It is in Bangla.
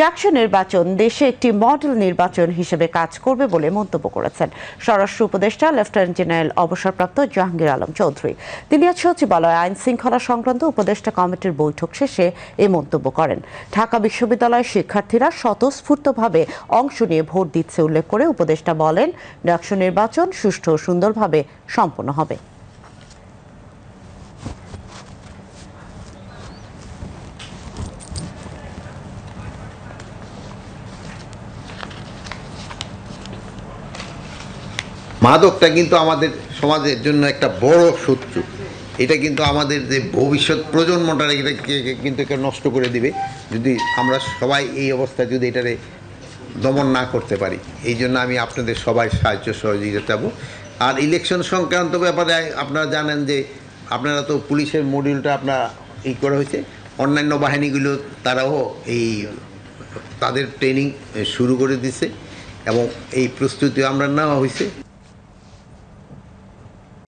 ডাকসু নির্বাচন দেশে একটি মডেল নির্বাচন হিসেবে কাজ করবে বলে মন্তব্য করেছেন স্বরাষ্ট্র উপদেষ্টা লেফটেন্যান্ট জেনারেল অবসরপ্রাপ্ত জাহাঙ্গীর আলম চৌধুরী। তিনি আজ সচিবালয়ে আইন শৃঙ্খলা সংক্রান্ত উপদেষ্টা কমিটির বৈঠক শেষে এই মন্তব্য করেন। ঢাকা বিশ্ববিদ্যালয়ের শিক্ষার্থীরা স্বতঃস্ফূর্তভাবে অংশ নিয়ে ভোট দিচ্ছে উল্লেখ করে উপদেষ্টা বলেন, ডাকসু নির্বাচন সুষ্ঠু ও সুন্দরভাবে সম্পন্ন হবে। মাদকটা কিন্তু আমাদের সমাজের জন্য একটা বড় শত্রু। এটা কিন্তু আমাদের যে ভবিষ্যৎ প্রজন্মটা এটাকে কিন্তু নষ্ট করে দিবে যদি আমরা সবাই এই অবস্থায় যদি এটারে দমন না করতে পারি। এই জন্য আমি আপনাদের সবাই সাহায্য সহযোগিতা চাবো। আর ইলেকশন সংক্রান্ত ব্যাপারে আপনারা জানেন যে আপনারা তো পুলিশের মডিউলটা আপনার এই করা হয়েছে, অন্যান্য বাহিনীগুলো তারাও এই তাদের ট্রেনিং শুরু করে দিছে এবং এই প্রস্তুতি আমরা নেওয়া হয়েছে।